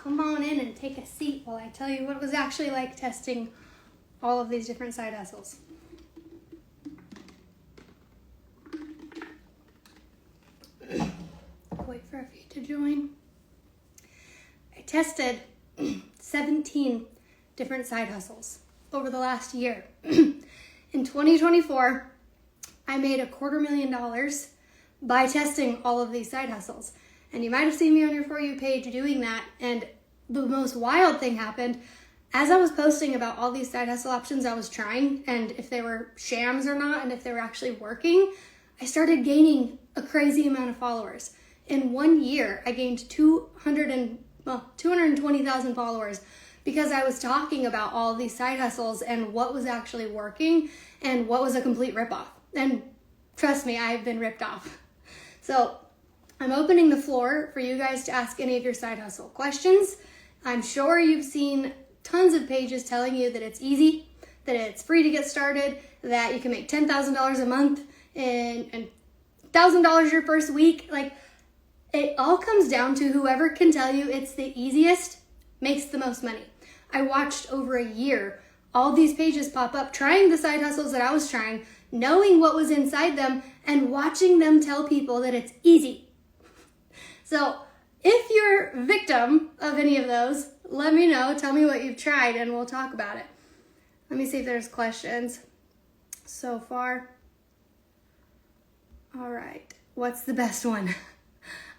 come on in and take a seat while I tell you what it was actually like testing all of these different side hustles. Wait for a few to join. I tested 17 different side hustles over the last year. In 2024, I made $250,000 by testing all of these side hustles. And you might have seen me on your For You page doing that. And the most wild thing happened as I was posting about all these side hustle options I was trying, and if they were shams or not, and if they were actually working, I started gaining a crazy amount of followers. In 1 year, I gained 220,000 followers because I was talking about all these side hustles and what was actually working and what was a complete ripoff. And trust me, I've been ripped off. So I'm opening the floor for you guys to ask any of your side hustle questions. I'm sure you've seen tons of pages telling you that it's easy, that it's free to get started, that you can make $10,000 a month and $1,000 your first week. Like, it all comes down to whoever can tell you it's the easiest makes the most money. I watched over a year all these pages pop up, trying the side hustles that I was trying, knowing what was inside them, and watching them tell people that it's easy. So if you're a victim of any of those, let me know. Tell me what you've tried and we'll talk about it. Let me see if there's questions so far. All right. What's the best one?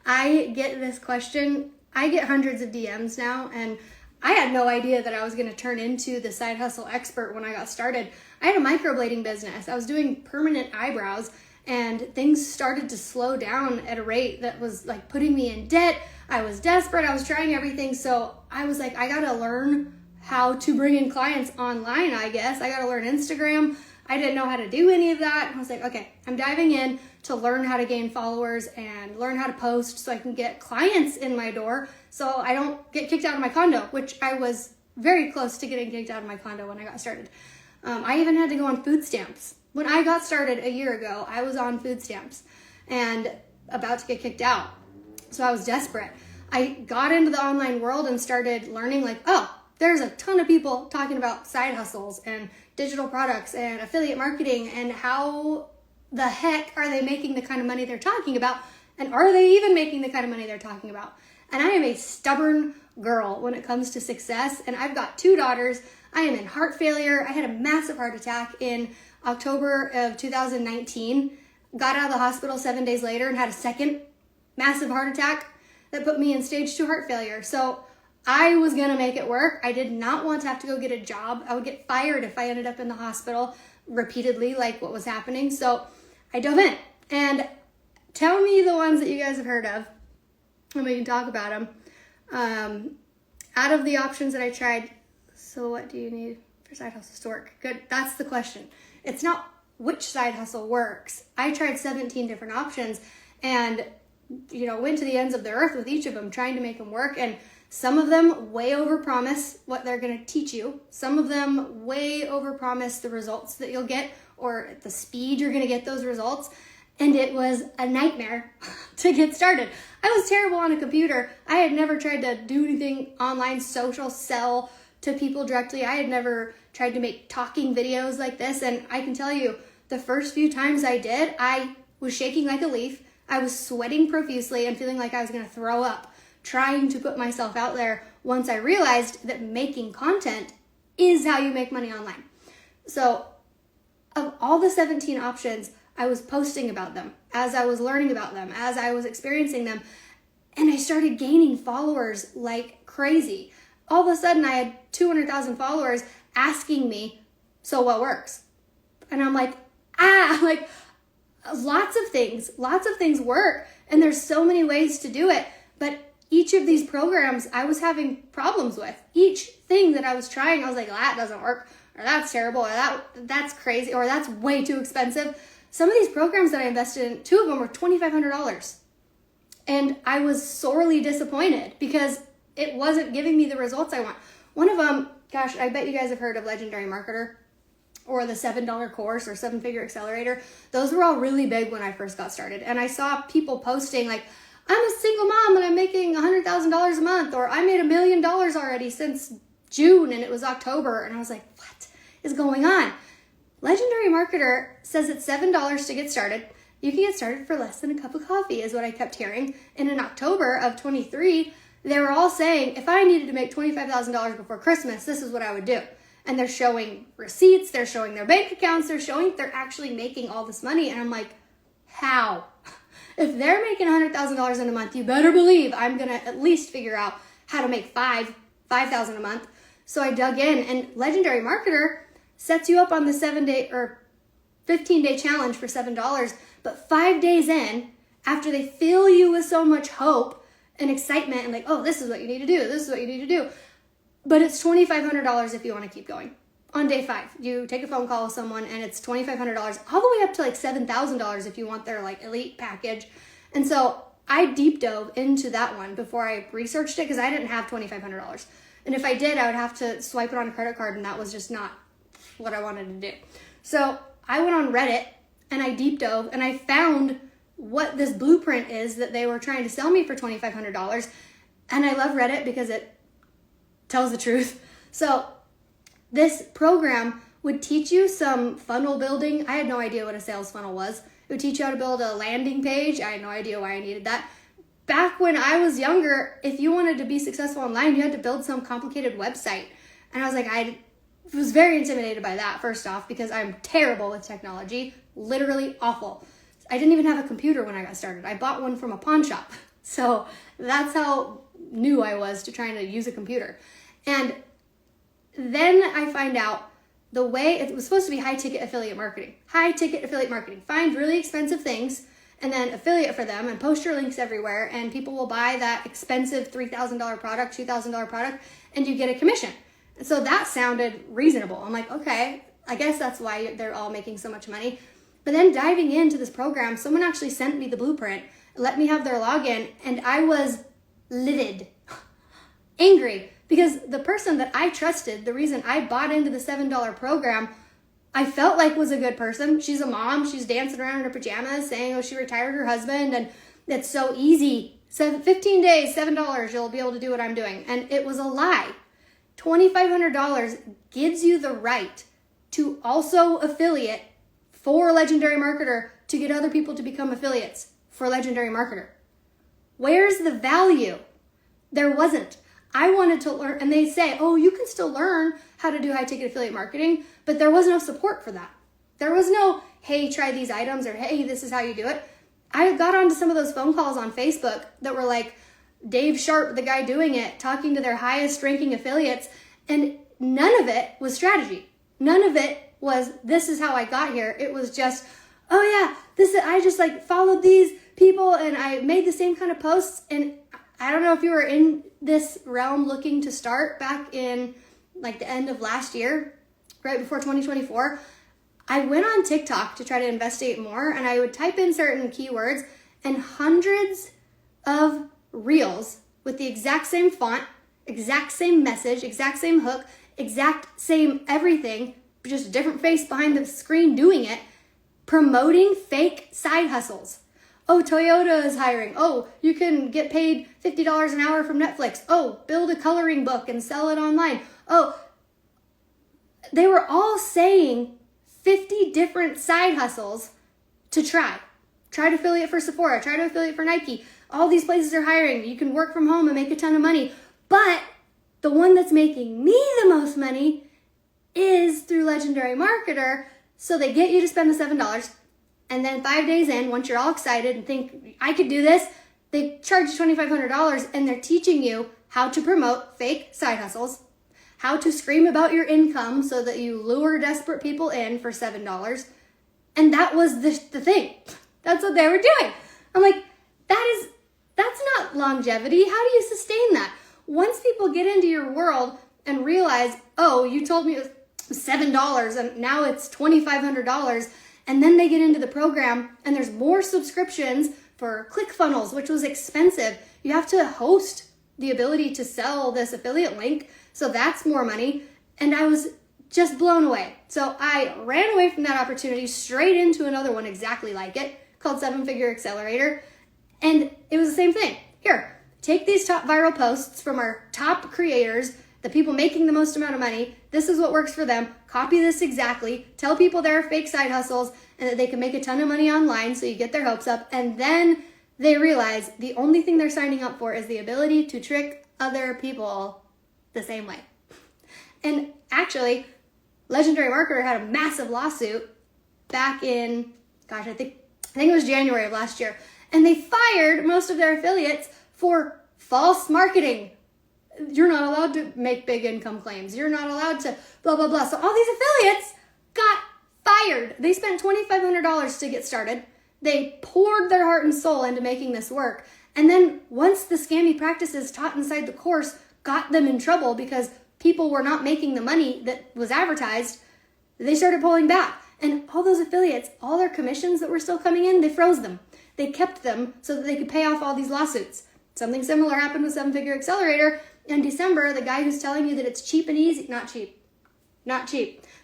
I get this question. I get hundreds of DMs now, and I had no idea that I was going to turn into the side hustle expert when I got started. I had a microblading business. I was doing permanent eyebrows, and things started to slow down at a rate that was like putting me in debt. I was desperate. I was trying everything. So I was like, I got to learn how to bring in clients online, I guess. I got to learn Instagram. I didn't know how to do any of that. I was like, okay, I'm diving in to learn how to gain followers and learn how to post so I can get clients in my door so I don't get kicked out of my condo, which I was very close to getting kicked out of my condo when I got started. I even had to go on food stamps. When I got started a year ago, I was on food stamps and about to get kicked out. So I was desperate. I got into the online world and started learning like, oh, there's a ton of people talking about side hustles and digital products and affiliate marketing, and how the heck are they making the kind of money they're talking about? And are they even making the kind of money they're talking about? And I am a stubborn girl when it comes to success. And I've got 2 daughters. I am in heart failure. I had a massive heart attack in October of 2019. Got out of the hospital 7 days later and had a second massive heart attack that put me in stage 2 heart failure. So I was going to make it work. I did not want to have to go get a job. I would get fired if I ended up in the hospital repeatedly, like what was happening. So I dove in. And tell me the ones that you guys have heard of, and we can talk about them. Out of the options that I tried, so what do you need for side hustles to work? Good. That's the question. It's not which side hustle works. I tried 17 different options and, went to the ends of the earth with each of them, trying to make them work. And some of them way overpromise what they're going to teach you. Some of them way overpromise the results that you'll get or the speed you're going to get those results. And it was a nightmare to get started. I was terrible on a computer. I had never tried to do anything online, social, sell to people directly. I had never tried to make talking videos like this. And I can tell you, the first few times I did, I was shaking like a leaf. I was sweating profusely and feeling like I was going to throw up, trying to put myself out there once I realized that making content is how you make money online. So of all the 17 options, I was posting about them as I was learning about them, as I was experiencing them, and I started gaining followers like crazy. All of a sudden, I had 200,000 followers asking me, so what works? And I'm like, lots of things work, and there's so many ways to do it, but each of these programs I was having problems with. Each thing that I was trying, I was like, that doesn't work, or that's terrible, or that's crazy, or that's way too expensive. Some of these programs that I invested in, 2 of them were $2,500. And I was sorely disappointed because it wasn't giving me the results I want. One of them, gosh, I bet you guys have heard of Legendary Marketer or the $7 course or 7-figure accelerator. Those were all really big when I first got started. And I saw people posting like, I'm a single mom and I'm making $100,000 a month, or I made $1 million already since June and it was October. And I was like, what is going on? Legendary Marketer says it's $7 to get started. You can get started for less than a cup of coffee, is what I kept hearing. And in October of 23, they were all saying, if I needed to make $25,000 before Christmas, this is what I would do. And they're showing receipts, they're showing their bank accounts, they're showing they're actually making all this money. And I'm like, how? If they're making $100,000 in a month, you better believe I'm going to at least figure out how to make $5,000 a month. So I dug in, and Legendary Marketer sets you up on the 7-day or 15-day challenge for $7. But 5 days in, after they fill you with so much hope and excitement and like, oh, this is what you need to do, this is what you need to do. But it's $2,500 if you want to keep going. On day 5, you take a phone call with someone and it's $2,500, all the way up to like $7,000 if you want their like elite package. And so I deep dove into that one before I researched it because I didn't have $2,500. And if I did, I would have to swipe it on a credit card, and that was just not what I wanted to do. So I went on Reddit and I deep dove and I found what this blueprint is that they were trying to sell me for $2,500. And I love Reddit because it tells the truth. So this program would teach you some funnel building. I had no idea what a sales funnel was. It would teach you how to build a landing page. I had no idea why I needed that. Back when I was younger, if you wanted to be successful online, you had to build some complicated website. And I was like, I was very intimidated by that, first off, because I'm terrible with technology, literally awful. I didn't even have a computer when I got started. I bought one from a pawn shop. So that's how new I was to trying to use a computer. And then I find out the way it was supposed to be high ticket affiliate marketing. High ticket affiliate marketing. Find really expensive things and then affiliate for them and post your links everywhere, and people will buy that expensive $3,000 product, $2,000 product, and you get a commission. And so that sounded reasonable. I'm like, okay, I guess that's why they're all making so much money. But then diving into this program, someone actually sent me the blueprint, let me have their login, and I was livid, angry, because the person that I trusted, the reason I bought into the $7 program, I felt like was a good person. She's a mom. She's dancing around in her pajamas saying, oh, she retired her husband and it's so easy. 15 days, $7, you'll be able to do what I'm doing. And it was a lie. $2,500 gives you the right to also affiliate for Legendary Marketer to get other people to become affiliates for Legendary Marketer. Where's the value? There wasn't. I wanted to learn, and they say, oh, you can still learn how to do high ticket affiliate marketing, but there was no support for that. There was no, hey, try these items, or hey, this is how you do it. I got onto some of those phone calls on Facebook that were like Dave Sharp, the guy doing it, talking to their highest ranking affiliates, and none of it was strategy. None of it was, this is how I got here. It was just, oh yeah, I just like followed these people and I made the same kind of posts. And I don't know if you were in this realm looking to start back in like the end of last year, right before 2024. I went on TikTok to try to investigate more, and I would type in certain keywords, and hundreds of reels with the exact same font, exact same message, exact same hook, exact same everything, just a different face behind the screen doing it, promoting fake side hustles. Oh, Toyota is hiring. Oh, you can get paid $50 an hour from Netflix. Oh, build a coloring book and sell it online. Oh, they were all saying 50 different side hustles to try. Try to affiliate for Sephora. Try to affiliate for Nike. All these places are hiring. You can work from home and make a ton of money. But the one that's making me the most money is through Legendary Marketer. So they get you to spend the $7. And then 5 days in, once you're all excited and think, I could do this, they charge you $2,500 and they're teaching you how to promote fake side hustles, how to scream about your income so that you lure desperate people in for $7. And that was the thing. That's what they were doing. I'm like, that's not longevity. How do you sustain that? Once people get into your world and realize, oh, you told me it was $7 and now it's $2,500, and then they get into the program and there's more subscriptions for ClickFunnels, which was expensive. You have to host the ability to sell this affiliate link. So that's more money. And I was just blown away. So I ran away from that opportunity straight into another one exactly like it called 7-Figure Accelerator. And it was the same thing. Here, take these top viral posts from our top creators, the people making the most amount of money. This is what works for them. Copy this exactly. Tell people there are fake side hustles and that they can make a ton of money online, so you get their hopes up. And then they realize the only thing they're signing up for is the ability to trick other people the same way. And actually, Legendary Marketer had a massive lawsuit back in, I think it was January of last year. And they fired most of their affiliates for false marketing. You're not allowed to make big income claims. You're not allowed to blah, blah, blah. So all these affiliates got fired. They spent $2,500 to get started. They poured their heart and soul into making this work. And then once the scammy practices taught inside the course got them in trouble because people were not making the money that was advertised, they started pulling back. And all those affiliates, all their commissions that were still coming in, they froze them. They kept them so that they could pay off all these lawsuits. Something similar happened with Seven Figure Accelerator. In December, the guy who's telling you that it's cheap and easy, not cheap,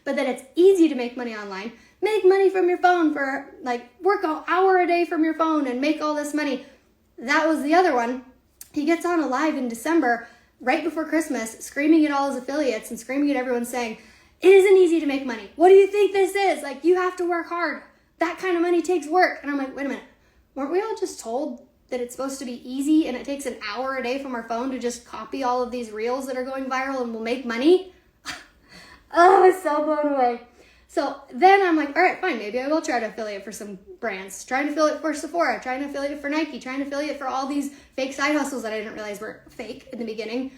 but that it's easy to make money online, make money from your phone for work an hour a day from your phone and make all this money. That was the other one. He gets on a live in December, right before Christmas, screaming at all his affiliates and screaming at everyone saying, it isn't easy to make money. What do you think this is? You have to work hard. That kind of money takes work. And I'm like, wait a minute. Weren't we all just told that it's supposed to be easy and it takes an hour a day from our phone to just copy all of these reels that are going viral and we'll make money? Oh, I was so blown away. So then I'm like, all right, fine. Maybe I will try to affiliate for some brands. Trying to affiliate for Sephora, trying to affiliate for Nike, trying to affiliate for all these fake side hustles that I didn't realize were fake in the beginning.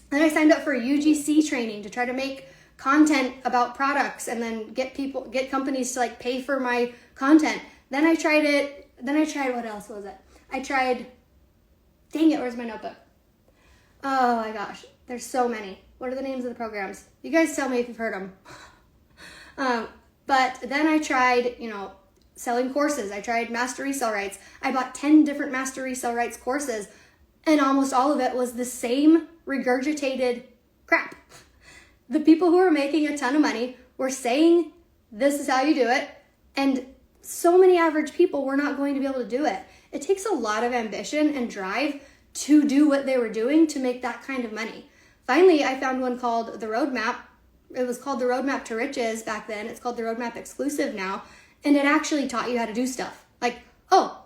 Then I signed up for UGC training to try to make content about products and then get companies to pay for my content. Then I tried, what else was it? Dang it, where's my notebook? Oh my gosh, there's so many. What are the names of the programs? You guys tell me if you've heard them. But then I tried, selling courses. I tried master resale rights. I bought 10 different master resale rights courses, and almost all of it was the same regurgitated crap. The people who were making a ton of money were saying, this is how you do it, and so many average people were not going to be able to do it. It takes a lot of ambition and drive to do what they were doing to make that kind of money. Finally, I found one called The Roadmap. It was called The Roadmap to Riches back then. It's called The Roadmap Exclusive now. And it actually taught you how to do stuff.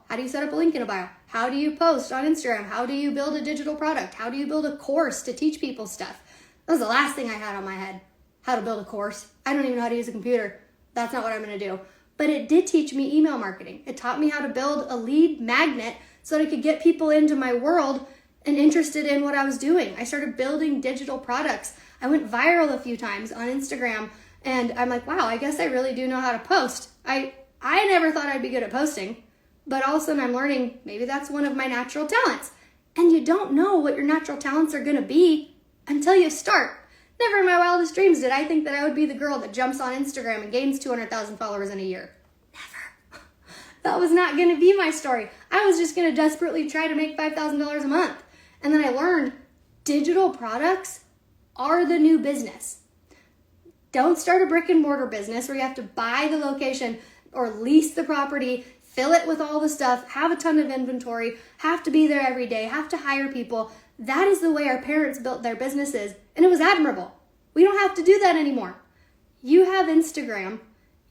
How do you set up a link in a bio? How do you post on Instagram? How do you build a digital product? How do you build a course to teach people stuff? That was the last thing I had on my head. How to build a course. I don't even know how to use a computer. That's not what I'm going to do. But it did teach me email marketing. It taught me how to build a lead magnet so that I could get people into my world and interested in what I was doing. I started building digital products. I went viral a few times on Instagram, and I'm like, wow, I guess I really do know how to post. I never thought I'd be good at posting, but all of a sudden I'm learning maybe that's one of my natural talents. And you don't know what your natural talents are going to be until you start. Never in my wildest dreams did I think that I would be the girl that jumps on Instagram and gains 200,000 followers in a year. Never. That was not going to be my story. I was just going to desperately try to make $5,000 a month. And then I learned digital products are the new business. Don't start a brick and mortar business where you have to buy the location or lease the property, fill it with all the stuff, have a ton of inventory, have to be there every day, have to hire people. That is the way our parents built their businesses, and it was admirable. We don't have to do that anymore. You have Instagram,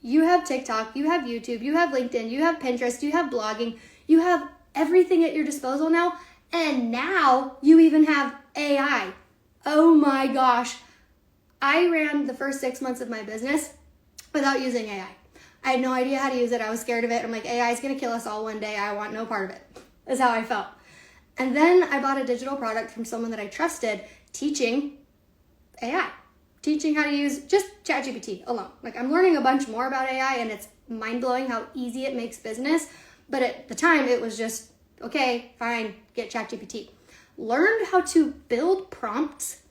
you have TikTok, you have YouTube, you have LinkedIn, you have Pinterest, you have blogging, you have everything at your disposal now, and now you even have AI. Oh my gosh. I ran the first 6 months of my business without using AI. I had no idea how to use it. I was scared of it. I'm like, AI is going to kill us all one day. I want no part of it. That's how I felt. And then I bought a digital product from someone that I trusted teaching AI, teaching how to use just ChatGPT alone. I'm learning a bunch more about AI, and it's mind-blowing how easy it makes business. But at the time, it was just, okay, fine, get ChatGPT. Learned how to build prompts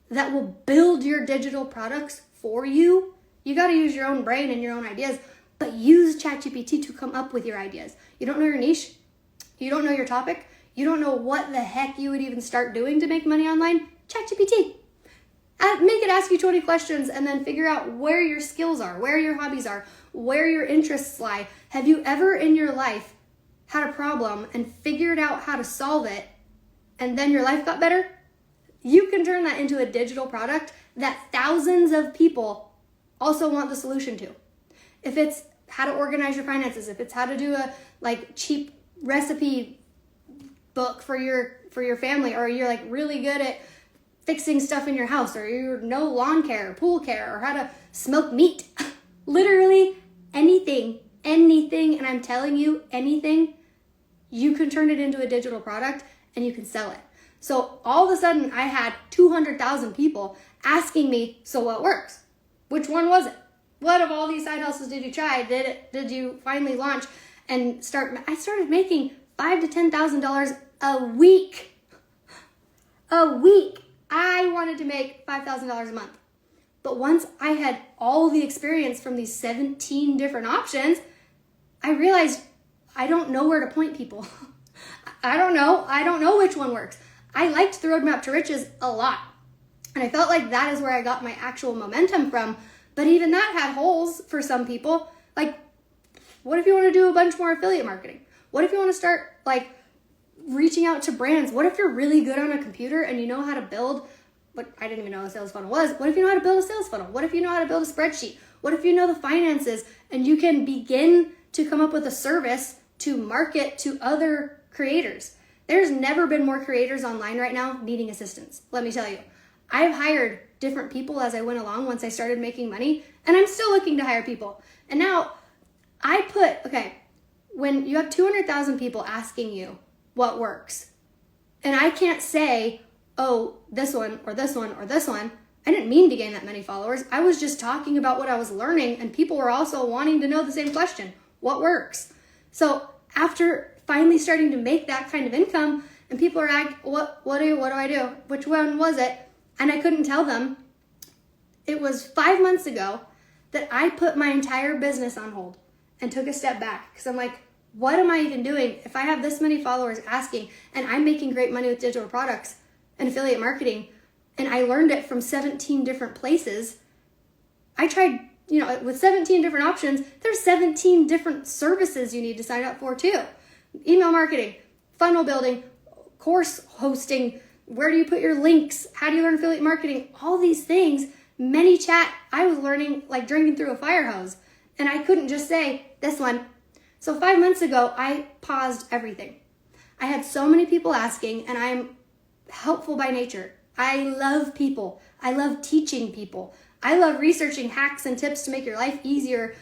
that will build your digital products for you. You got to use your own brain and your own ideas, but use ChatGPT to come up with your ideas. You don't know your niche. You don't know your topic. You don't know what the heck you would even start doing to make money online. ChatGPT. Make it ask you 20 questions and then figure out where your skills are, where your hobbies are, where your interests lie. Have you ever in your life had a problem and figured out how to solve it, and then your life got better, you can turn that into a digital product that thousands of people also want the solution to. If it's how to organize your finances, if it's how to do a cheap recipe book for your family, or you're really good at fixing stuff in your house, or you're no lawn care, pool care, or how to smoke meat. Literally anything, and I'm telling you, anything, you can turn it into a digital product and you can sell it. So all of a sudden I had 200,000 people asking me, so what works? Which one was it? What of all these side hustles did you try? Did you finally launch and start? I started making $5,000 to $10,000 a week. A week. I wanted to make $5,000 a month. But once I had all the experience from these 17 different options, I realized I don't know where to point people. I don't know which one works. I liked the Roadmap to Riches a lot. And I felt like that is where I got my actual momentum from. But even that had holes for some people. What if you want to do a bunch more affiliate marketing? What if you want to start reaching out to brands? What if you're really good on a computer and you know how to build what I didn't even know a sales funnel was? What if you know how to build a sales funnel? What if you know how to build a spreadsheet? What if you know the finances and you can begin to come up with a service to market to other creators? There's never been more creators online right now needing assistance. Let me tell you, I've hired different people as I went along once I started making money, and I'm still looking to hire people. And now when you have 200,000 people asking you what works, and I can't say, oh, this one or this one or this one. I didn't mean to gain that many followers. I was just talking about what I was learning, and people were also wanting to know the same question. What works? So after finally starting to make that kind of income, and people are like, what do I do? Which one was it? And I couldn't tell them. It was 5 months ago that I put my entire business on hold and took a step back, because I'm like, what am I even doing if I have this many followers asking and I'm making great money with digital products and affiliate marketing, and I learned it from 17 different places. I tried, with 17 different options, there's 17 different services you need to sign up for too. Email marketing, funnel building, course hosting, where do you put your links? How do you learn affiliate marketing? All these things, ManyChat, I was learning like drinking through a fire hose, and I couldn't just say this one. So 5 months ago, I paused everything. I had so many people asking, and I'm helpful by nature. I love people. I love teaching people. I love researching hacks and tips to make your life easier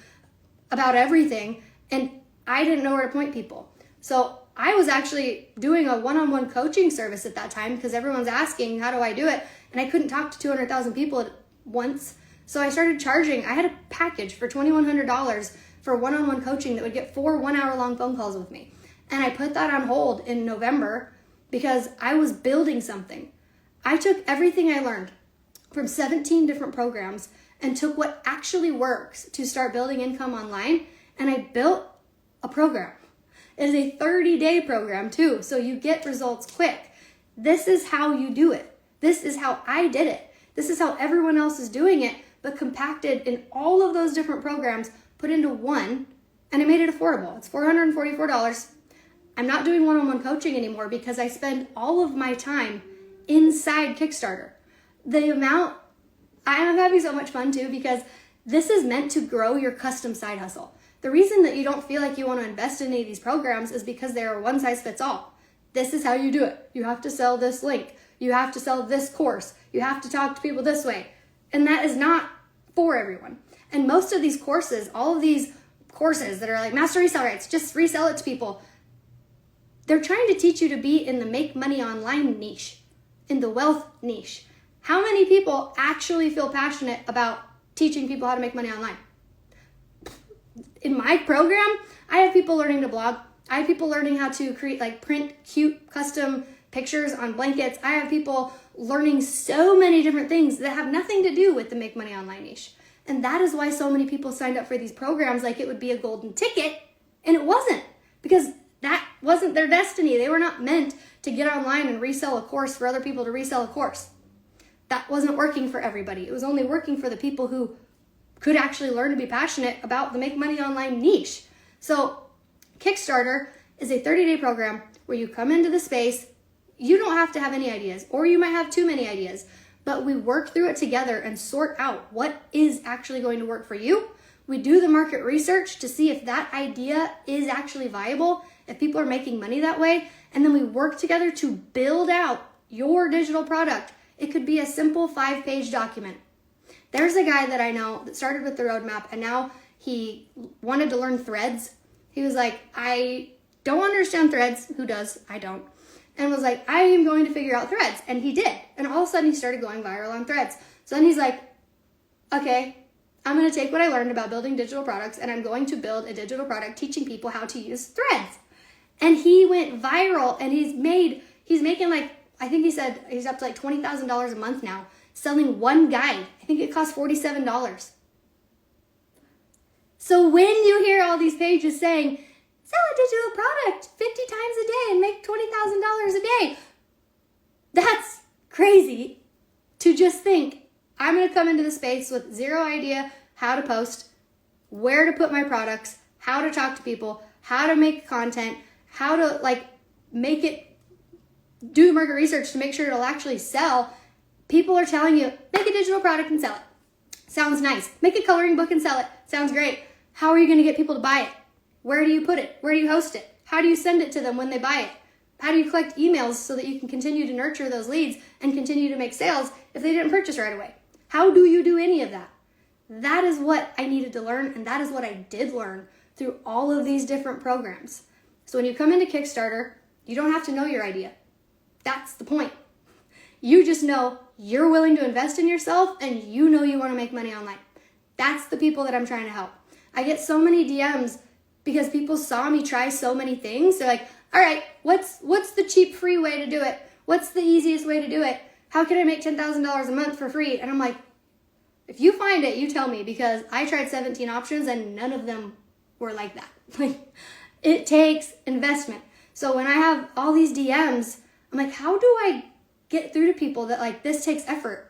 about everything. And I didn't know where to point people. So I was actually doing a one-on-one coaching service at that time because everyone's asking, how do I do it? And I couldn't talk to 200,000 people at once. So I started charging. I had a package for $2,100 for one-on-one coaching that would get 4 one-hour-long phone calls with me. And I put that on hold in November because I was building something. I took everything I learned from 17 different programs and took what actually works to start building income online, and I built a program. It is a 30-day program too, so you get results quick. This is how you do it. This is how I did it. This is how everyone else is doing it, but compacted in all of those different programs, put into one, and I made it affordable. It's $444. I'm not doing one-on-one coaching anymore because I spend all of my time inside Kickstarter. I'm having so much fun too because this is meant to grow your custom side hustle. The reason that you don't feel like you want to invest in any of these programs is because they are one size fits all. This is how you do it. You have to sell this link. You have to sell this course. You have to talk to people this way. And that is not for everyone. And most of these courses, all of these courses that are like master resale rights, just resell it to people. They're trying to teach you to be in the make money online niche, in the wealth niche. How many people actually feel passionate about teaching people how to make money online? In my program, I have people learning to blog. I have people learning how to print cute custom pictures on blankets. I have people learning so many different things that have nothing to do with the make money online niche. And that is why so many people signed up for these programs like it would be a golden ticket, and it wasn't, because that wasn't their destiny. They were not meant to get online and resell a course for other people to resell a course. That wasn't working for everybody. It was only working for the people who could actually learn to be passionate about the make money online niche. So Kickstarter is a 30-day program where you come into the space. You don't have to have any ideas, or you might have too many ideas, but we work through it together and sort out what is actually going to work for you. We do the market research to see if that idea is actually viable, if people are making money that way, and then we work together to build out your digital product. It could be a simple 5-page document. There's a guy that I know that started with the roadmap, and now he wanted to learn threads. He was like, I don't understand threads. Who does? I don't. And was like, I am going to figure out threads. And he did. And all of a sudden he started going viral on threads. So then he's like, okay, I'm going to take what I learned about building digital products and I'm going to build a digital product teaching people how to use threads. And he went viral, and he's making like, I think he said he's up to like $20,000 a month now selling one guide. I think it costs $47. So when you hear all these pages saying, sell a digital product 50 times a day and make $20,000 a day, that's crazy to just think, I'm going to come into the space with zero idea how to post, where to put my products, how to talk to people, how to make content, how to like make it, do market research to make sure it'll actually sell. People are telling you, make a digital product and sell it. Sounds nice. Make a coloring book and sell it. Sounds great. How are you going to get people to buy it? Where do you put it? Where do you host it? How do you send it to them when they buy it? How do you collect emails so that you can continue to nurture those leads and continue to make sales if they didn't purchase right away? How do you do any of that? That is what I needed to learn, and that is what I did learn through all of these different programs. So when you come into Kickstarter, you don't have to know your idea. That's the point. You just know you're willing to invest in yourself and you know you want to make money online. That's the people that I'm trying to help. I get so many DMs because people saw me try so many things. They're like, all right, what's the cheap, free way to do it? What's the easiest way to do it? How can I make $10,000 a month for free? And I'm like, if you find it, you tell me, because I tried 17 options and none of them were like that. Like, it takes investment. So when I have all these DMs, I'm like, how do I get through to people that like this takes effort?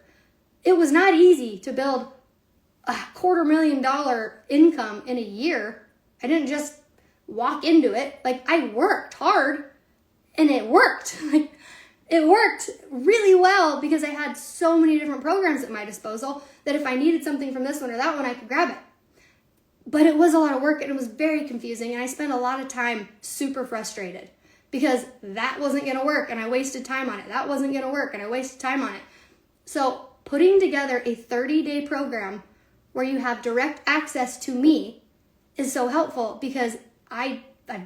It was not easy to build a $250,000 income in a year. I didn't just walk into it. Like, I worked hard and it worked. Like, it worked really well because I had so many different programs at my disposal that if I needed something from this one or that one, I could grab it. But it was a lot of work and it was very confusing, and I spent a lot of time super frustrated because that wasn't going to work and I wasted time on it. That wasn't going to work and I wasted time on it. So putting together a 30-day program where you have direct access to me is so helpful because I've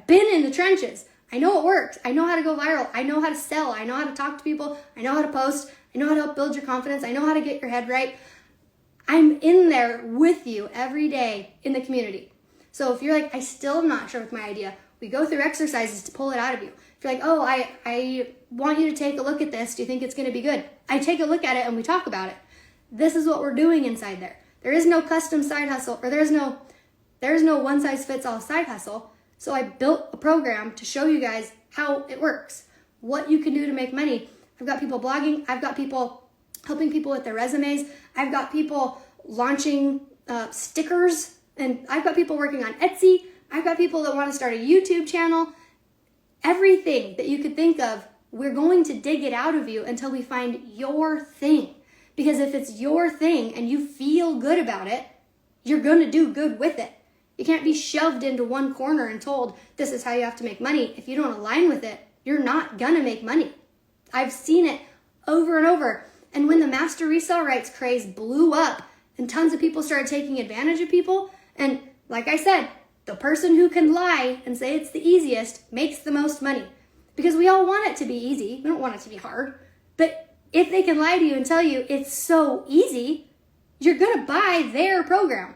been in the trenches. I know it works. I know how to go viral. I know how to sell. I know how to talk to people. I know how to post. I know how to help build your confidence. I know how to get your head right. I'm in there with you every day in the community. So if you're like, I still am not sure with my idea, we go through exercises to pull it out of you. If you're like, oh, I want you to take a look at this. Do you think it's going to be good? I take a look at it and we talk about it. This is what we're doing inside there. There is no custom side hustle, or there's no one size fits all side hustle. So I built a program to show you guys how it works, what you can do to make money. I've got people blogging. I've got people helping people with their resumes. I've got people launching stickers, and I've got people working on Etsy. I've got people that want to start a YouTube channel. Everything that you could think of, we're going to dig it out of you until we find your thing. Because if it's your thing and you feel good about it, you're going to do good with it. You can't be shoved into one corner and told this is how you have to make money. If you don't align with it, you're not going to make money. I've seen it over and over. And when the master resale rights craze blew up and tons of people started taking advantage of people, and like I said, the person who can lie and say it's the easiest makes the most money. Because we all want it to be easy. We don't want it to be hard. But if they can lie to you and tell you it's so easy, you're going to buy their program.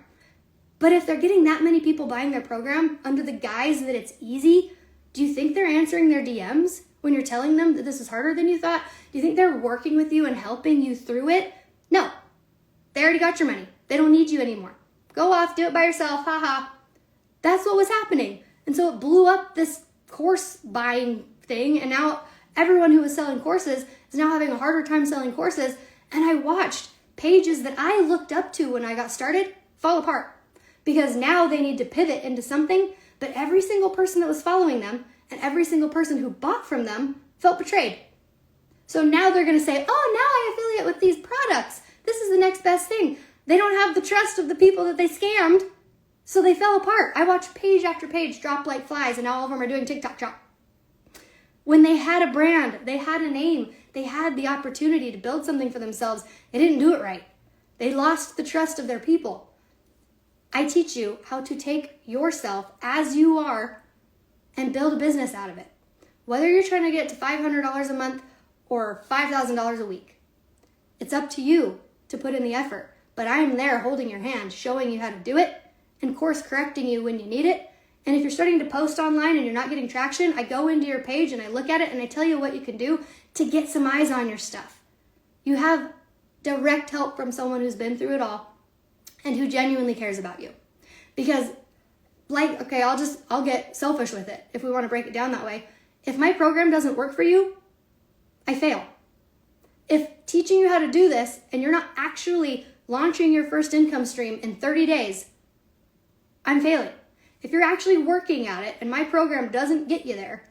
But if they're getting that many people buying their program under the guise that it's easy, do you think they're answering their DMs when you're telling them that this is harder than you thought? Do you think they're working with you and helping you through it? No. They already got your money. They don't need you anymore. Go off, do it by yourself, haha. That's what was happening. And so it blew up this course buying thing, and now everyone who was selling courses is now having a harder time selling courses. And I watched pages that I looked up to when I got started fall apart because now they need to pivot into something, but every single person that was following them And every single person who bought from them felt betrayed. So now they're going to say, oh, now I affiliate with these products. This is the next best thing. They don't have the trust of the people that they scammed, so they fell apart. I watched page after page drop like flies, and now all of them are doing TikTok shop. When they had a brand, they had a name, they had the opportunity to build something for themselves, they didn't do it right. They lost the trust of their people. I teach you how to take yourself as you are and build a business out of it. Whether you're trying to get to $500 a month or $5,000 a week, it's up to you to put in the effort. But I am there holding your hand, showing you how to do it, and course correcting you when you need it. And if you're starting to post online and you're not getting traction, I go into your page and I look at it and I tell you what you can do to get some eyes on your stuff. You have direct help from someone who's been through it all and who genuinely cares about you. Because I'll get selfish with it if we want to break it down that way. If my program doesn't work for you, I fail. If teaching you how to do this and you're not actually launching your first income stream in 30 days, I'm failing. If you're actually working at it and my program doesn't get you there,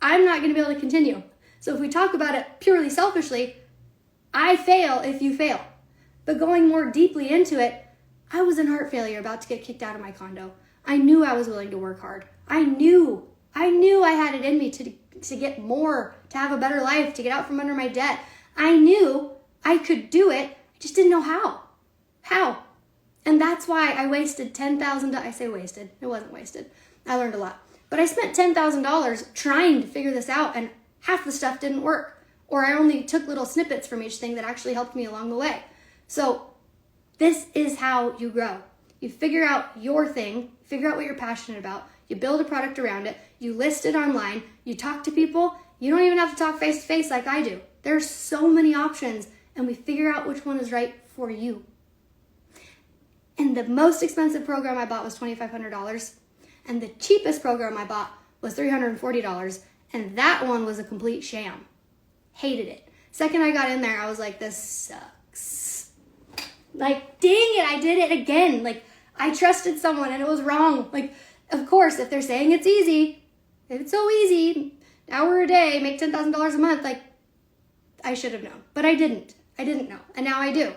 I'm not going to be able to continue. So if we talk about it purely selfishly, I fail if you fail. But going more deeply into it, I was in heart failure about to get kicked out of my condo. I knew I was willing to work hard. I knew I had it in me to get more, to have a better life, to get out from under my debt. I knew I could do it. I just didn't know how. How? And that's why I wasted $10,000. I say wasted. It wasn't wasted. I learned a lot. But I spent $10,000 trying to figure this out, and half the stuff didn't work. Or I only took little snippets from each thing that actually helped me along the way. So this is how you grow. You figure out your thing, figure out what you're passionate about, you build a product around it, you list it online, you talk to people. You don't even have to talk face to face like I do. There's so many options, and we figure out which one is right for you. And the most expensive program I bought was $2,500. And the cheapest program I bought was $340. And that one was a complete sham. Hated it. Second I got in there, I was like, this sucks. Like, dang it, I did it again. Like, I trusted someone and it was wrong. Like, of course, if they're saying it's easy, if it's so easy, an hour a day, make $10,000 a month, like, I should have known. But I didn't. I didn't know. And now I do.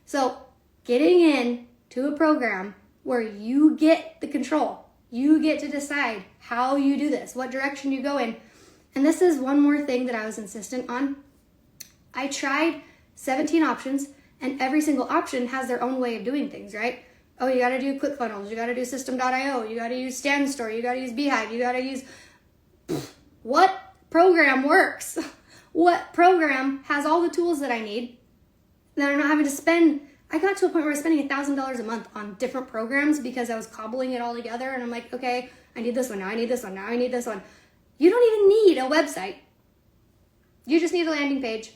So, getting in to a program where you get the control. You get to decide how you do this, what direction you go in. And this is one more thing that I was insistent on. I tried 17 options, and every single option has their own way of doing things, right? Oh, you got to do ClickFunnels, you got to do System.io, you got to use StanStore, you got to use Beehive, you got to use... What program works? What program has all the tools that I need that I'm not having to spend? I got to a point where I was spending $1,000 a month on different programs because I was cobbling it all together. And I'm like, okay, I need this one. Now I need this one. Now I need this one. You don't even need a website. You just need a landing page.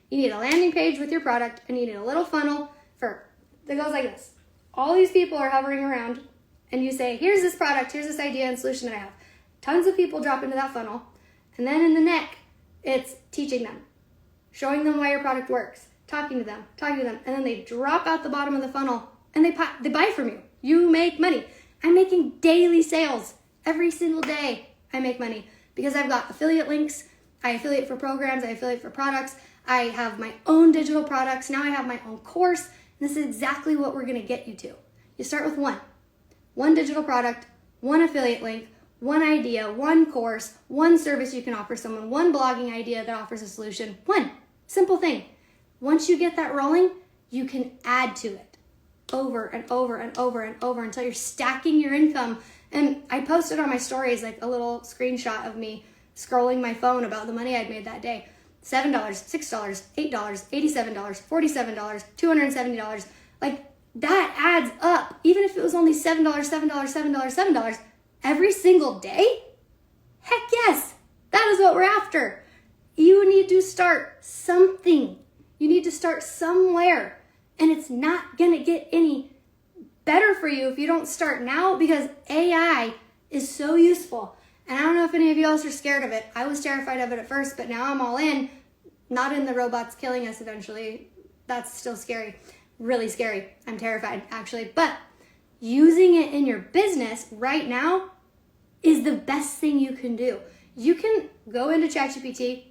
You need a landing page with your product, and you need a little funnel that goes like this. All these people are hovering around, and you say, here's this product, here's this idea and solution that I have. Tons of people drop into that funnel. And then in the neck, it's teaching them, showing them why your product works, talking to them, and then they drop out the bottom of the funnel and they buy from you. You make money. I'm making daily sales. Every single day I make money because I've got affiliate links. I affiliate for programs. I affiliate for products. I have my own digital products. Now I have my own course. And this is exactly what we're going to get you to. You start with one digital product, one affiliate link, one idea, one course, one service you can offer someone, one blogging idea that offers a solution. One simple thing. Once you get that rolling, you can add to it over and over and over and over until you're stacking your income. And I posted on my stories like a little screenshot of me scrolling my phone about the money I'd made that day. $7, $6, $8, $87, $47, $270. Like, that adds up. Even if it was only $7, $7, $7, $7 every single day, heck yes, that is what we're after. You need to start something. You need to start somewhere. And it's not going to get any better for you if you don't start now, because AI is so useful. And I don't know if any of you else are scared of it. I was terrified of it at first, but now I'm all in. Not in the robots killing us eventually. That's still scary. Really scary. I'm terrified, actually. But using it in your business right now is the best thing you can do. You can go into ChatGPT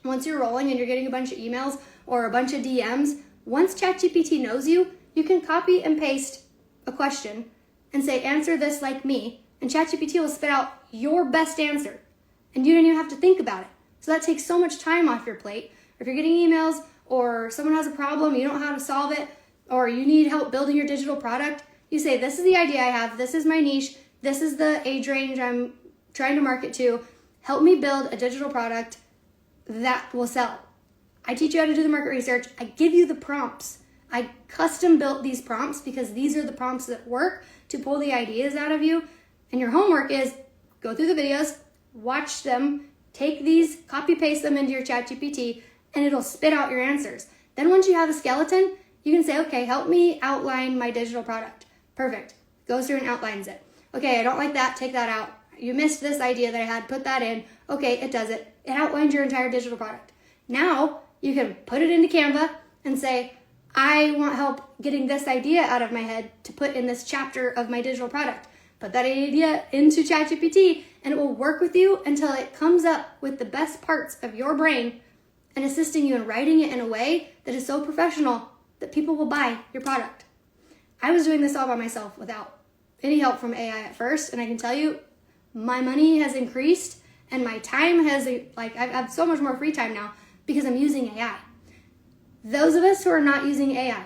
once you're rolling and you're getting a bunch of emails or a bunch of DMs. Once ChatGPT knows you, you can copy and paste a question and say, answer this like me, and ChatGPT will spit out your best answer. And you don't even have to think about it. So that takes so much time off your plate. If you're getting emails or someone has a problem, you don't know how to solve it, or you need help building your digital product, you say, this is the idea I have, this is my niche, this is the age range I'm trying to market to. Help me build a digital product that will sell. I teach you how to do the market research. I give you the prompts. I custom built these prompts because these are the prompts that work to pull the ideas out of you. And your homework is go through the videos, watch them, take these, copy paste them into your ChatGPT, and it'll spit out your answers. Then once you have a skeleton, you can say, okay, help me outline my digital product. Perfect. Goes through and outlines it. Okay, I don't like that, take that out. You missed this idea that I had, put that in. Okay, it does it. It outlines your entire digital product. Now you can put it into Canva and say, I want help getting this idea out of my head to put in this chapter of my digital product. Put that idea into ChatGPT and it will work with you until it comes up with the best parts of your brain and assisting you in writing it in a way that is so professional that people will buy your product. I was doing this all by myself without any help from AI at first, and I can tell you my money has increased and my time has, I have so much more free time now because I'm using AI. Those of us who are not using AI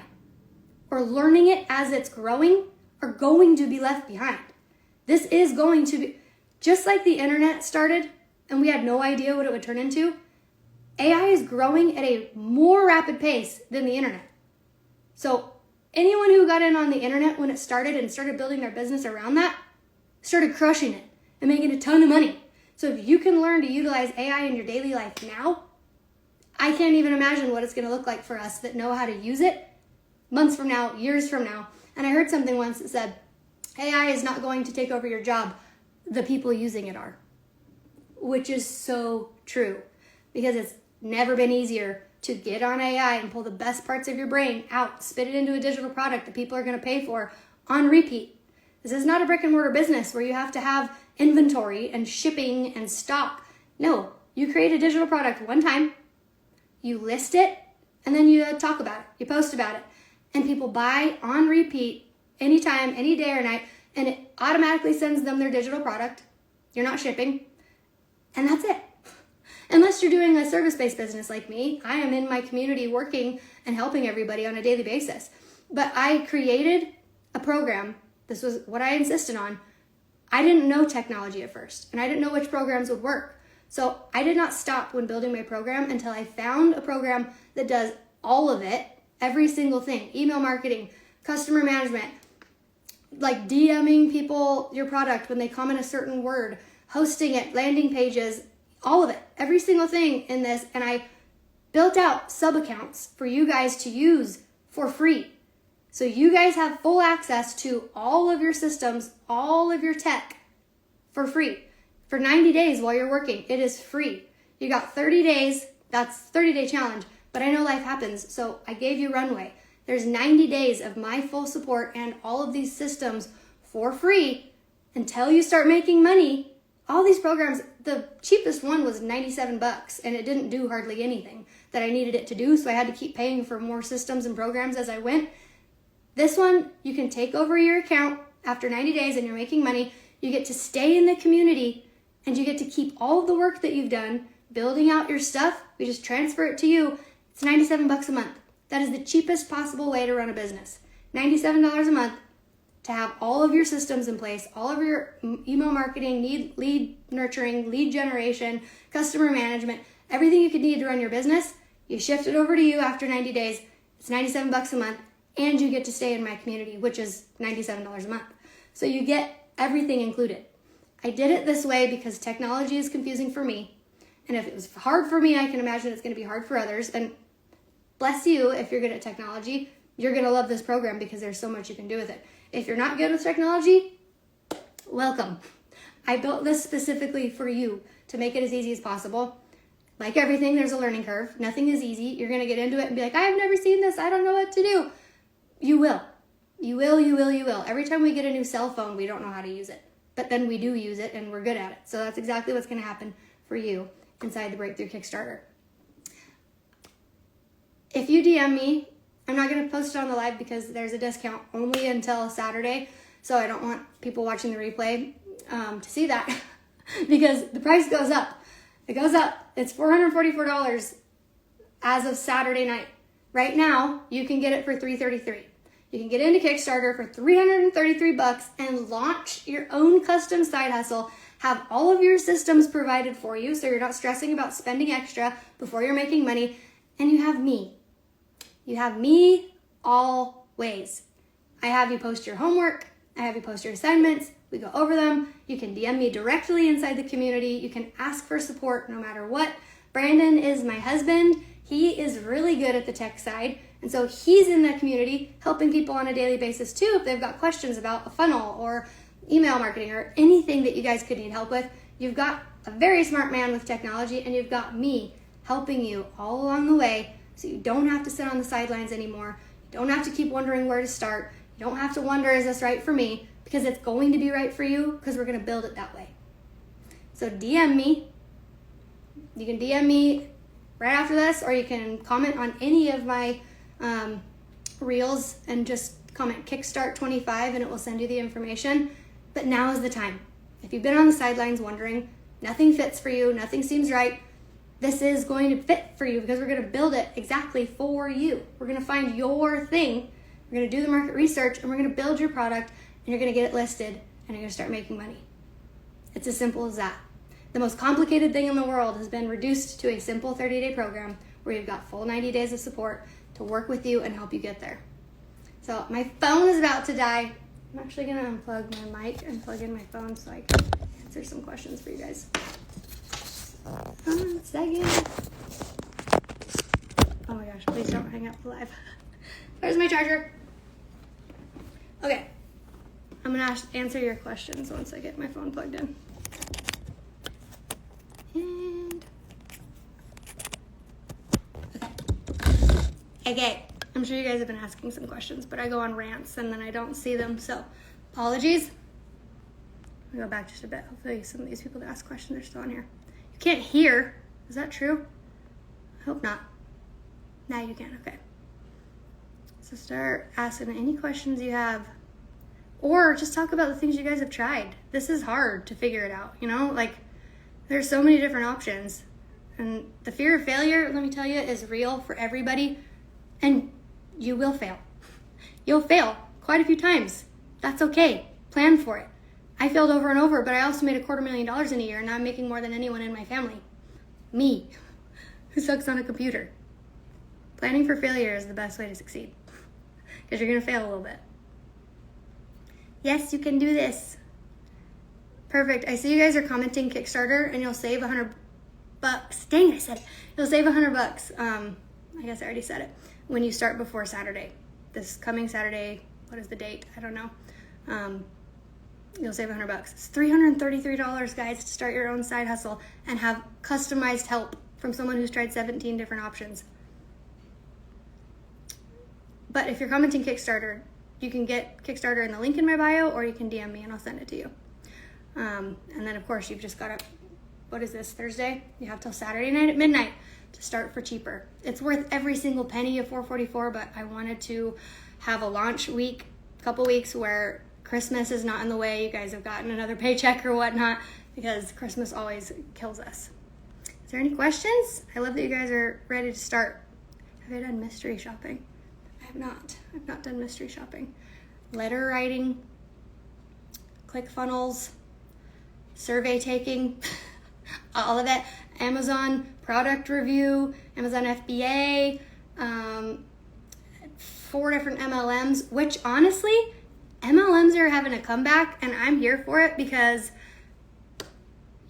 or learning it as it's growing are going to be left behind. This is going to be, just like the internet started and we had no idea what it would turn into, AI is growing at a more rapid pace than the internet. So anyone who got in on the internet when it started and started building their business around that started crushing it and making a ton of money. So if you can learn to utilize AI in your daily life now, I can't even imagine what it's going to look like for us that know how to use it months from now, years from now. And I heard something once that said, AI is not going to take over your job. The people using it are, which is so true because it's never been easier to get on AI and pull the best parts of your brain out, spit it into a digital product that people are going to pay for on repeat. This is not a brick and mortar business where you have to have inventory and shipping and stock. No, you create a digital product one time, you list it, and then you talk about it, you post about it, and people buy on repeat anytime, any day or night, and it automatically sends them their digital product. You're not shipping, and that's it. Unless you're doing a service-based business like me, I am in my community working and helping everybody on a daily basis. But I created a program. This was what I insisted on. I didn't know technology at first, and I didn't know which programs would work. So I did not stop when building my program until I found a program that does all of it, every single thing, email marketing, customer management, like DMing people your product when they comment a certain word, hosting it, landing pages, all of it, every single thing in this. And I built out sub-accounts for you guys to use for free. So you guys have full access to all of your systems, all of your tech for free. For 90 days while you're working, it is free. You got 30 days, that's 30-day challenge, but I know life happens, so I gave you runway. There's 90 days of my full support and all of these systems for free until you start making money. All these programs, the cheapest one was $97 and it didn't do hardly anything that I needed it to do, so I had to keep paying for more systems and programs as I went. This one, you can take over your account after 90 days and you're making money. You get to stay in the community and you get to keep all of the work that you've done, building out your stuff. We just transfer it to you. It's $97 a month. That is the cheapest possible way to run a business. $97 a month to have all of your systems in place, all of your email marketing, lead nurturing, lead generation, customer management, everything you could need to run your business. You shift it over to you after 90 days. It's $97 a month, and you get to stay in my community, which is $97 a month. So you get everything included. I did it this way because technology is confusing for me. And if it was hard for me, I can imagine it's going to be hard for others. And bless you, if you're good at technology, you're going to love this program because there's so much you can do with it. If you're not good with technology, welcome. I built this specifically for you to make it as easy as possible. Like everything, there's a learning curve. Nothing is easy. You're going to get into it and be like, I've never seen this. I don't know what to do. You will. You will. Every time we get a new cell phone, we don't know how to use it. But then we do use it and we're good at it. So that's exactly what's going to happen for you inside the Breakthrough Kickstarter. If you DM me, I'm not going to post it on the live because there's a discount only until Saturday. So I don't want people watching the replay to see that because the price goes up. It goes up. It's $444 as of Saturday night. Right now, you can get it for $333. You can get into Kickstarter for $333 and launch your own custom side hustle. Have all of your systems provided for you so you're not stressing about spending extra before you're making money. And you have me. You have me always. I have you post your homework. I have you post your assignments. We go over them. You can DM me directly inside the community. You can ask for support no matter what. Brandon is my husband. He is really good at the tech side. And so he's in the community helping people on a daily basis too if they've got questions about a funnel or email marketing or anything that you guys could need help with. You've got a very smart man with technology, and you've got me helping you all along the way so you don't have to sit on the sidelines anymore. You don't have to keep wondering where to start. You don't have to wonder, is this right for me? Because it's going to be right for you because we're going to build it that way. So DM me. You can DM me right after this, or you can comment on any of my reels and just comment Kickstart 25 and it will send you the information. But now is the time. If you've been on the sidelines wondering, nothing fits for you, nothing seems right, this is going to fit for you because we're going to build it exactly for you. We're going to find your thing. We're going to do the market research and we're going to build your product and you're going to get it listed and you're going to start making money. It's as simple as that. The most complicated thing in the world has been reduced to a simple 30-day program where you've got full 90 days of support to work with you and help you get there. So my phone is about to die. I'm actually going to unplug my mic and plug in my phone so I can answer some questions for you guys. One second. Oh my gosh, please don't hang up the live. There's my charger. Okay, I'm going to answer your questions once I get my phone plugged in. And okay, I'm sure you guys have been asking some questions, but I go on rants and then I don't see them, so apologies. I'll go back just a bit. Hopefully some of these people that ask questions are still on here. You can't hear. Is that true? I hope not. Now you can. Okay. So start asking any questions you have. Or just talk about the things you guys have tried. This is hard to figure it out, you know? Like, there's so many different options. And the fear of failure, let me tell you, is real for everybody. And you will fail. You'll fail quite a few times. That's okay. Plan for it. I failed over and over, but I also made $250,000 in a year, and now I'm making more than anyone in my family. Me, who sucks on a computer. Planning for failure is the best way to succeed, because you're going to fail a little bit. Yes, you can do this. Perfect. I see you guys are commenting Kickstarter, and you'll save $100. Dang, I said it. You'll save $100. I guess I already said it. When you start before Saturday. This coming Saturday, what is the date? I don't know. You'll save $100. It's $333, guys, to start your own side hustle and have customized help from someone who's tried 17 different options. But if you're commenting Kickstarter, you can get Kickstarter in the link in my bio, or you can DM me and I'll send it to you. And then, of course, you've just got to, what is this, Thursday? You have till Saturday night at midnight to start for cheaper. It's worth every single penny of $444, but I wanted to have a launch week, couple weeks where Christmas is not in the way. You guys have gotten another paycheck or whatnot, because Christmas always kills us. Is there any questions? I love that you guys are ready to start. Have I done mystery shopping? I have not. I've not done mystery shopping. Letter writing, ClickFunnels, survey taking, all of it. Amazon product review, Amazon FBA, 4 different MLMs, which honestly, MLMs are having a comeback, and I'm here for it because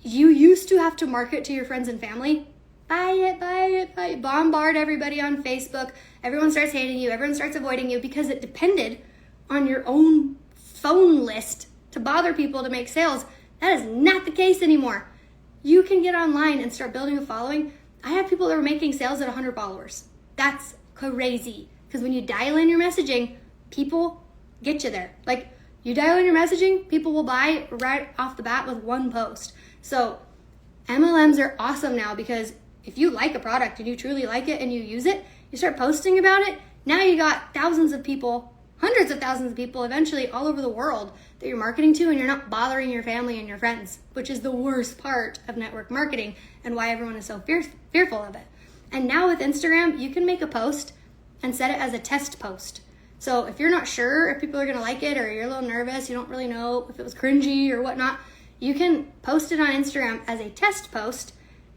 you used to have to market to your friends and family. Buy it. Bombard everybody on Facebook. Everyone starts hating you. Everyone starts avoiding you because it depended on your own phone list to bother people to make sales. That is not the case anymore. You can get online and start building a following. I have people that are making sales at 100 followers. That's crazy. Because when you dial in your messaging, people get you there. Like, you dial in your messaging, people will buy right off the bat with one post. So MLMs are awesome now because if you like a product and you truly like it and you use it, you start posting about it. Now you got thousands of people, hundreds of thousands of people eventually all over the world that you're marketing to, and you're not bothering your family and your friends, which is the worst part of network marketing and why everyone is so fearful of it. And now with Instagram, you can make a post and set it as a test post. So if you're not sure if people are going to like it, or you're a little nervous, you don't really know if it was cringy or whatnot, you can post it on Instagram as a test post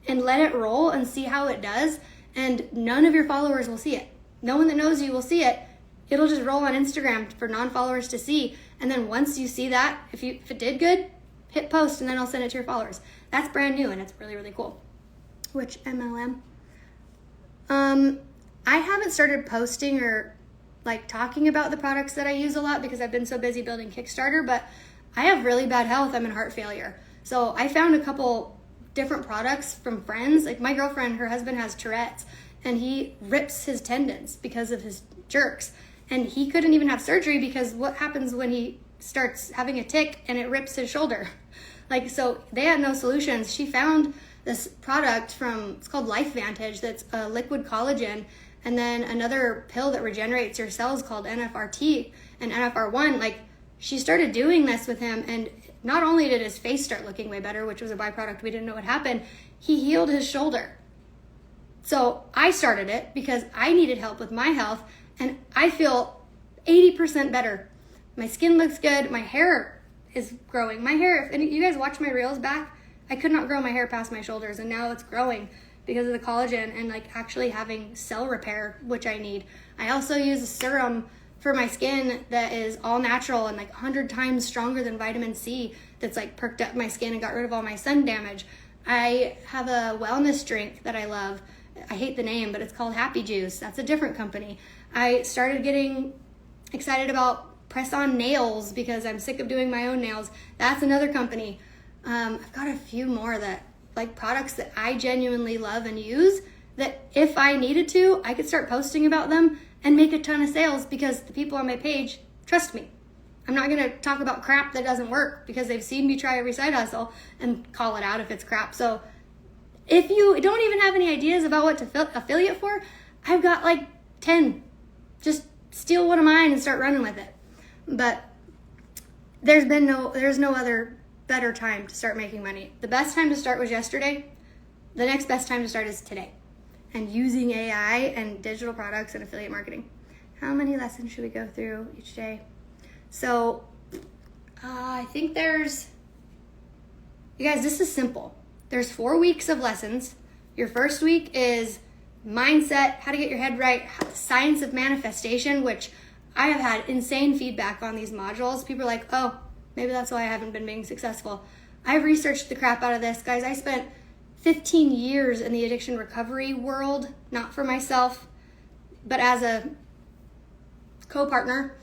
and let it roll and see how it does. And none of your followers will see it. No one that knows you will see it. It'll just roll on Instagram for non-followers to see. And then once you see that, if it did good, hit post and then I'll send it to your followers. That's brand new and it's really, really cool. Which MLM? I haven't started posting or like talking about the products that I use a lot because I've been so busy building Kickstarter, but I have really bad health. I'm in heart failure. So I found a couple different products from friends. Like my girlfriend, her husband has Tourette's and he rips his tendons because of his jerks. And he couldn't even have surgery because what happens when he starts having a tic and it rips his shoulder? Like, so they had no solutions. She found this product it's called Life Vantage, that's a liquid collagen, and then another pill that regenerates your cells called NFRT and NFR1. Like, she started doing this with him, and not only did his face start looking way better, which was a byproduct we didn't know what happened, he healed his shoulder. So I started it because I needed help with my health, and I feel 80% better. My skin looks good. My hair is growing. My hair, if you guys watch my reels back, I could not grow my hair past my shoulders, and now it's growing because of the collagen and like actually having cell repair, which I need. I also use a serum for my skin that is all natural and like 100 times stronger than vitamin C that's like perked up my skin and got rid of all my sun damage. I have a wellness drink that I love. I hate the name, but it's called Happy Juice. That's a different company. I started getting excited about press-on nails because I'm sick of doing my own nails. That's another company. I've got a few more that like products that I genuinely love and use that if I needed to, I could start posting about them and make a ton of sales because the people on my page trust me. I'm not going to talk about crap that doesn't work because they've seen me try every side hustle and call it out if it's crap. So if you don't even have any ideas about what to affiliate for, I've got like 10. Just steal one of mine and start running with it. But there's no other better time to start making money. The best time to start was yesterday. The next best time to start is today. And using AI and digital products and affiliate marketing. How many lessons should we go through each day? So I think you guys, this is simple. There's 4 weeks of lessons. Your first week is mindset, how to get your head right, science of manifestation, which I have had insane feedback on these modules. People are like, oh, maybe that's why I haven't been being successful. I've researched the crap out of this. Guys, I spent 15 years in the addiction recovery world, not for myself, but as a co-partner.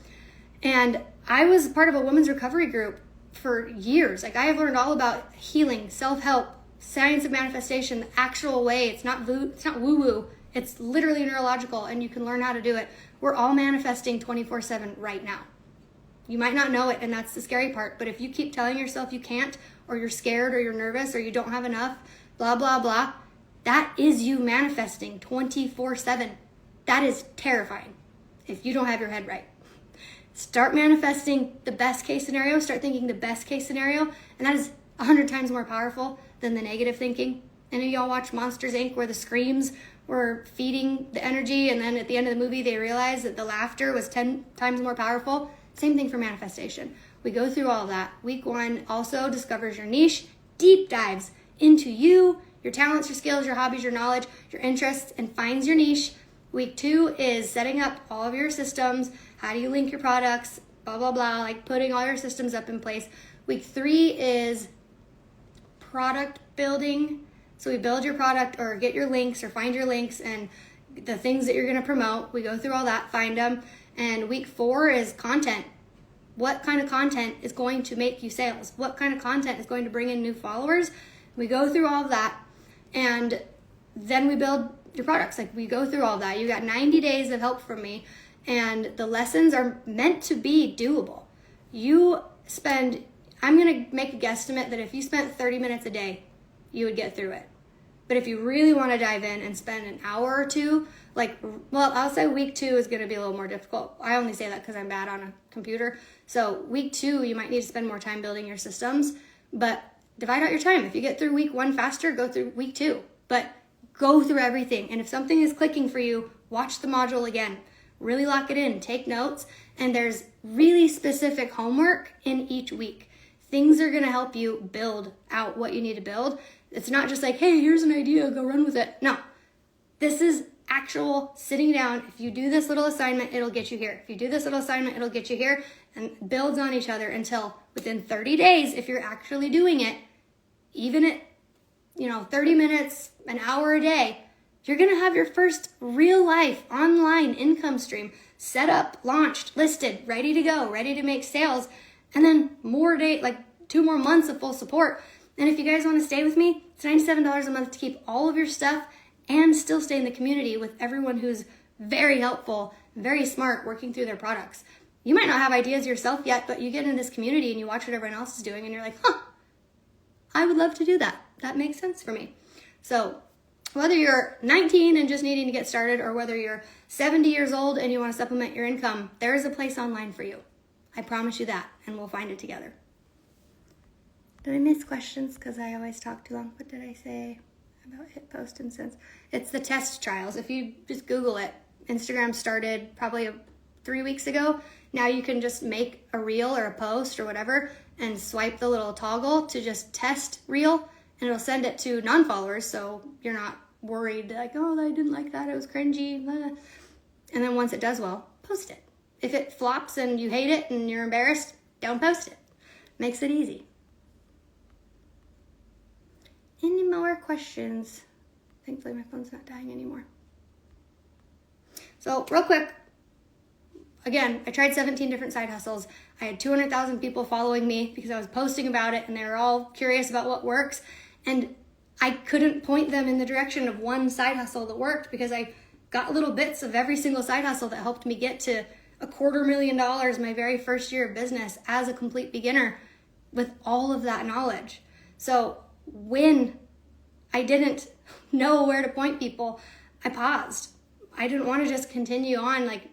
And I was part of a women's recovery group for years. Like I have learned all about healing, self-help, science of manifestation, the actual way. It's not woo-woo. It's literally neurological, and you can learn how to do it. We're all manifesting 24/7 right now. You might not know it, and that's the scary part. But if you keep telling yourself you can't, or you're scared, or you're nervous, or you don't have enough, blah, blah, blah, that is you manifesting 24/7. That is terrifying if you don't have your head right. Start manifesting the best case scenario. Start thinking the best case scenario, and that is 100 times more powerful than the negative thinking. Any of y'all watch Monsters, Inc., where the screams were feeding the energy, and then at the end of the movie, they realized that the laughter was 10 times more powerful? Same thing for manifestation. We go through all that. Week 1 also discovers your niche, deep dives into you, your talents, your skills, your hobbies, your knowledge, your interests, and finds your niche. Week 2 is setting up all of your systems. How do you link your products? Blah, blah, blah, like putting all your systems up in place. Week 3 is product building. So we build your product or get your links or find your links and the things that you're going to promote. We go through all that, find them. And week 4 is content. What kind of content is going to make you sales? What kind of content is going to bring in new followers? We go through all of that, and then we build your products. Like we go through all that. You got 90 days of help from me, and the lessons are meant to be doable. I'm going to make a guesstimate that if you spent 30 minutes a day you would get through it. But if you really want to dive in and spend an hour or two, I'll say week 2 is going to be a little more difficult. I only say that because I'm bad on a computer. So week 2, you might need to spend more time building your systems, but divide out your time. If you get through week 1 faster, go through week 2, but go through everything. And if something is clicking for you, watch the module again, really lock it in, take notes, and there's really specific homework in each week. Things are going to help you build out what you need to build. It's not just like, hey, here's an idea, go run with it. No, this is actual sitting down. If you do this little assignment, it'll get you here. If you do this little assignment, it'll get you here, and builds on each other until within 30 days, if you're actually doing it, even at 30 minutes, an hour a day, you're going to have your first real life online income stream set up, launched, listed, ready to go, ready to make sales, and then 2 more months of full support. And if you guys want to stay with me, it's $97 a month to keep all of your stuff and still stay in the community with everyone who's very helpful, very smart, working through their products. You might not have ideas yourself yet, but you get in this community and you watch what everyone else is doing and you're like, I would love to do that. That makes sense for me. So whether you're 19 and just needing to get started, or whether you're 70 years old and you want to supplement your income, there is a place online for you. I promise you that, and we'll find it together. Did I miss questions? Because I always talk too long. What did I say about hit post and sends? It's the test trials. If you just Google it, Instagram started probably 3 weeks ago. Now you can just make a reel or a post or whatever and swipe the little toggle to just test reel, and it'll send it to non-followers, so you're not worried like, oh, I didn't like that, it was cringy. And then once it does well, post it. If it flops and you hate it and you're embarrassed, don't post it. Makes it easy. Any more questions? Thankfully, my phone's not dying anymore. So real quick, again, I tried 17 different side hustles. I had 200,000 people following me because I was posting about it, and they were all curious about what works. And I couldn't point them in the direction of one side hustle that worked, because I got little bits of every single side hustle that helped me get to $250,000 my very first year of business as a complete beginner with all of that knowledge. So when I didn't know where to point people, I paused. I didn't want to just continue on like,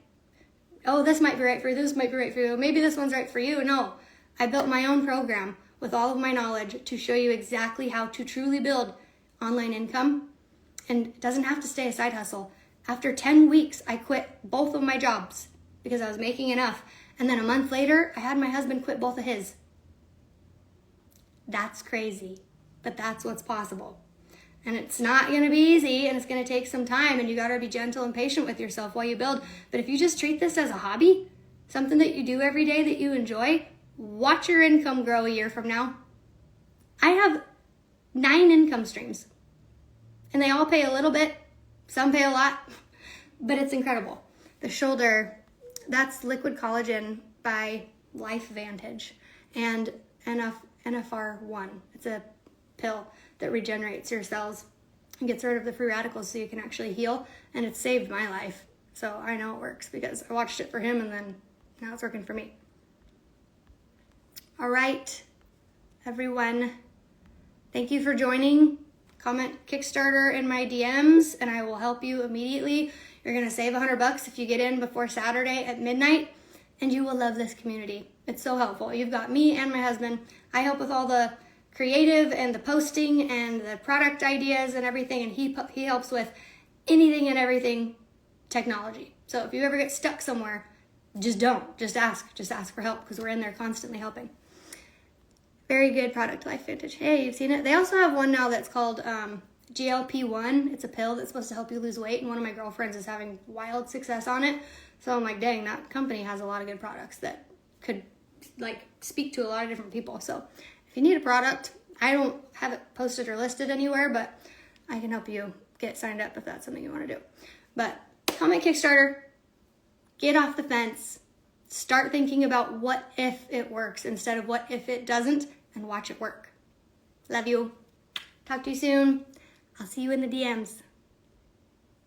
oh, this might be right for you, this might be right for you, maybe this one's right for you. No, I built my own program with all of my knowledge to show you exactly how to truly build online income. And it doesn't have to stay a side hustle. After 10 weeks, I quit both of my jobs because I was making enough. And then a month later, I had my husband quit both of his. That's crazy, but that's what's possible. And it's not going to be easy, and it's going to take some time, and you got to be gentle and patient with yourself while you build. But if you just treat this as a hobby, something that you do every day that you enjoy, watch your income grow a year from now. I have 9 income streams, and they all pay a little bit. Some pay a lot, but it's incredible. The shoulder, that's liquid collagen by LifeVantage, and NFR1. It's a pill that regenerates your cells and gets rid of the free radicals so you can actually heal, and it's saved my life. So I know it works because I watched it for him, and then now it's working for me. All right, everyone, thank you for joining. Comment Kickstarter in my DMs and I will help you immediately. You're gonna save $100 if you get in before Saturday at midnight, and you will love this community. It's so helpful. You've got me and my husband. I help with all the creative and the posting and the product ideas and everything, and he helps with anything and everything technology. So if you ever get stuck somewhere, just ask for help, because we're in there constantly helping. Very good product, LifeVantage. Hey, you've seen it? They also have one now that's called GLP-1. It's a pill that's supposed to help you lose weight, and one of my girlfriends is having wild success on it. So I'm like, dang, that company has a lot of good products that could speak to a lot of different people. So if you need a product, I don't have it posted or listed anywhere, but I can help you get signed up if that's something you want to do. But comment Kickstarter, get off the fence, start thinking about what if it works instead of what if it doesn't, and watch it work. Love you. Talk to you soon. I'll see you in the DMs.